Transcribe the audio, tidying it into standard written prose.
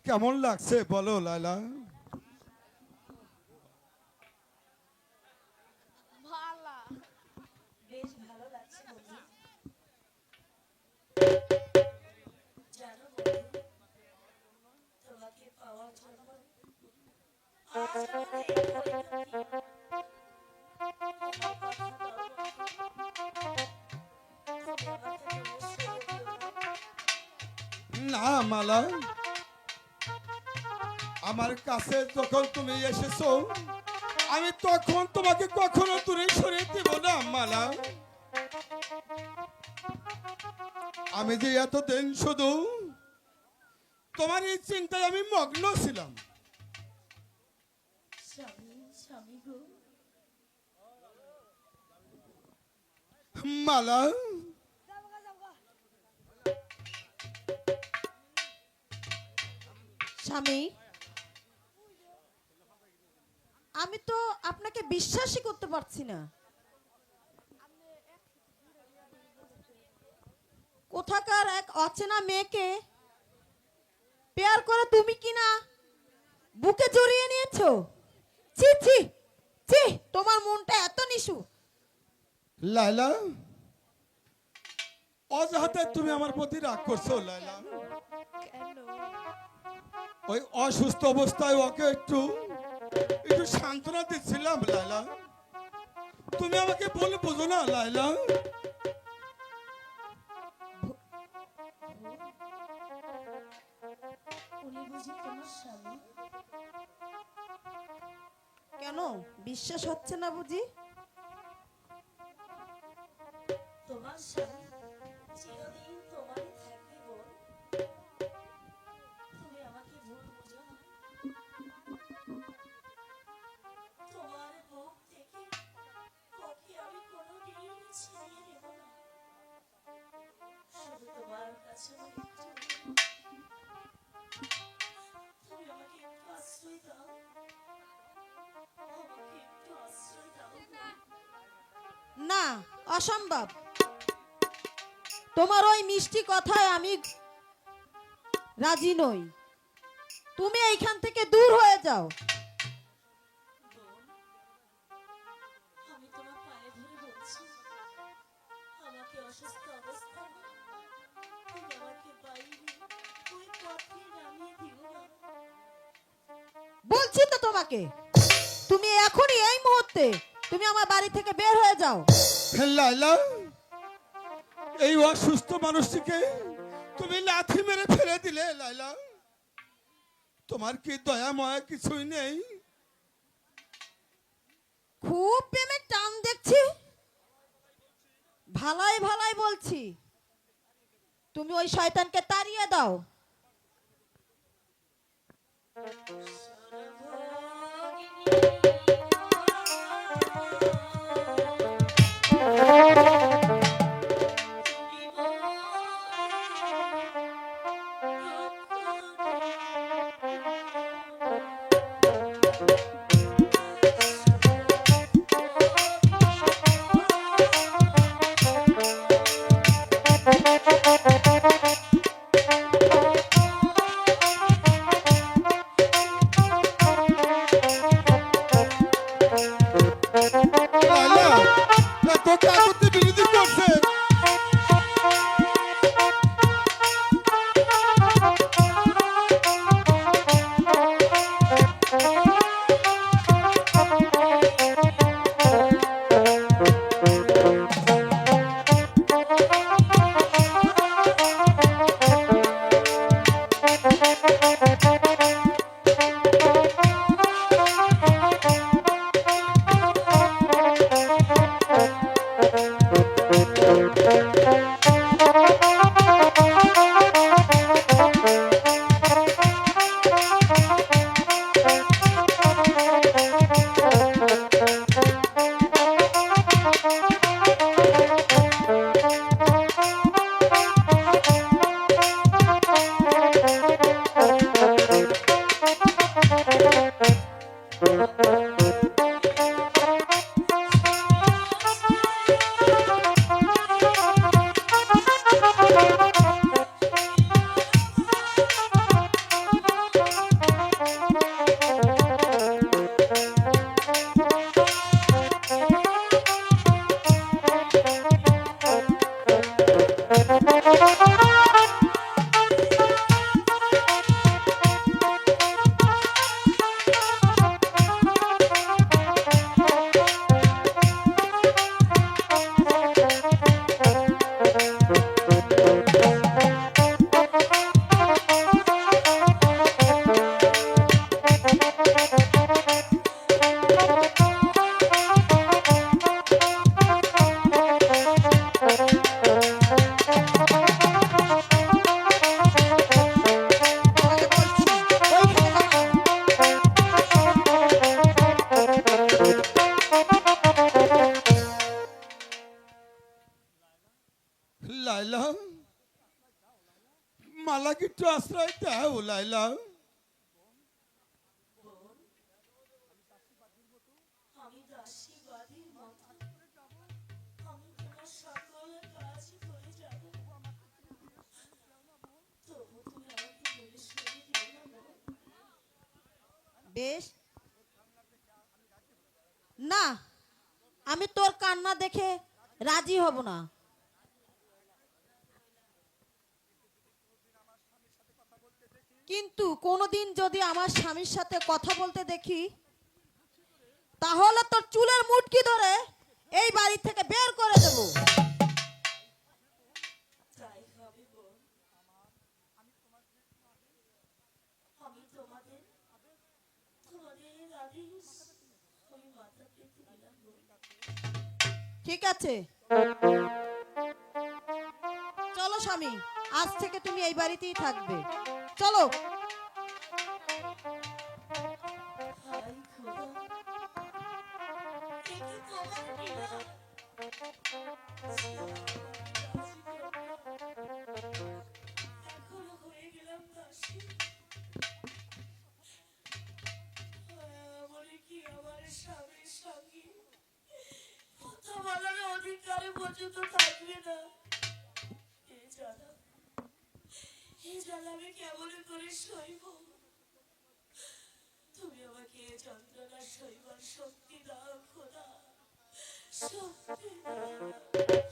কেমন লাগছে বলো লাইলা? ভালা বেশ ভালো লাগছে বন্ধু। জানো বন্ধু, তোমাকে পাওয়ার জন্য আজ আমার এই পরিণতি। তোমার কথা দাও বন্ধু, তুমি আমাকে দূরে সরে দিও না। না মালা, আমার কাছে যখন তুমি এসেছো আমি তখন তোমাকে কখনো দূরে সরিয়ে দিব না মালা। আমি যে এতদিন শুধু তোমার এই চিন্তায় আমি মগ্ন ছিলাম। স্বামী, স্বামী গো, মালা, স্বামী, আমি তো আপনাকে বিশ্বাসই করতে পারছি না। কোথাকার এক অচেনা মেয়েকে পেয়ার করে তুমি কিনা বুকে জড়িয়ে নিয়েছো। ছি ছি ছি, তোমার মনটা এত নিশু। লাইলা, অজাহাতে তুমি আমার প্রতি রাগ করছো লাইলা। কেন? ওই অসুস্থ অবস্থায় ওকে একটু একটু সান্ত্বনা দিচ্ছিলাম লাইলা। তুমি আমাকে বলে বুঝো না লাইলা। উনি বুঝি তোমার স্বামী? কেন বিশ্বাস হচ্ছে না বুঝি? তোমার স্বামী চিরদিন তোমারই থাকবে বোন। তুমি আমাকে ভুল বুঝো না। তোমার বুক থেকে ওকে আমি কোনোদিন ছিনিয়ে নেব না। শুধু তোমার কাছে আমার একটু, তুমি আমাকে একটু আশ্রয় দাও। আমাকে একটু আশ্রয় দাও। না, অসম্ভব। তোমার ওই মিষ্টি কথায় আমি রাজি নই। তুমি এইখান থেকে দূর হয়ে যাও। বোন, আমি তোমার পায়ে ধরে বলছি, আমাকে অসুস্থ অবস্থায় তুমি আমাকে বাইরে ওই পথে নামিয়ে দিও না। বলছি তো তোমাকে, তুমি এখনই এই মুহূর্তে তুমি আমার বাড়ি থেকে বের হয়ে যাও। লাইলা, এই অসুস্থ মানুষটিকে তুমি লাথি মেরে ফেলে দিলে লাইলা। তোমার কি দয়া ময়া কিছুই নেই? খুব প্রেমের টান দেখছি। ভালাই ভালাই বলছি, তুমি ওই শয়তানকে তাড়িয়ে দাও। লাইলা। আমি দাসী বাদীর মতো আমি তোমার সকল কাজ করে যাব, তবু তুমি আমাকে বলে শুনে দিও না বোন। বেশ, না আমি তোর কান্না দেখে রাজি হব না। কিন্তু কোনোদিন যদি আমার স্বামীর সাথে কথা বলতে দেখি, তাহলে তোর চুলের মুটকি ধরে এই বাড়ি থেকে বের করে দেব। তাই হবে বোন, আমি তোমাদের তোমাদের আদেশ আমি মাথা পেতে দিলাম বোন। ঠিক আছে, চলো স্বামী, আজ থেকে তুমি এই বাড়িতেই থাকবে। চলো। হায় খোদা, এ কি তোমার লীলা? এখনো হয়ে গেলাম দাসী। বলে কি আমার স্বামীর সঙ্গে কথা বলার অধিকার পর্যন্ত থাকবে না। এ জ্বালা, এ জ্বালা আমি কেমন করে সইব? তুমি আমাকে এ যন্ত্রণা সইবার শক্তি দাও খোদা, শক্তি দাও।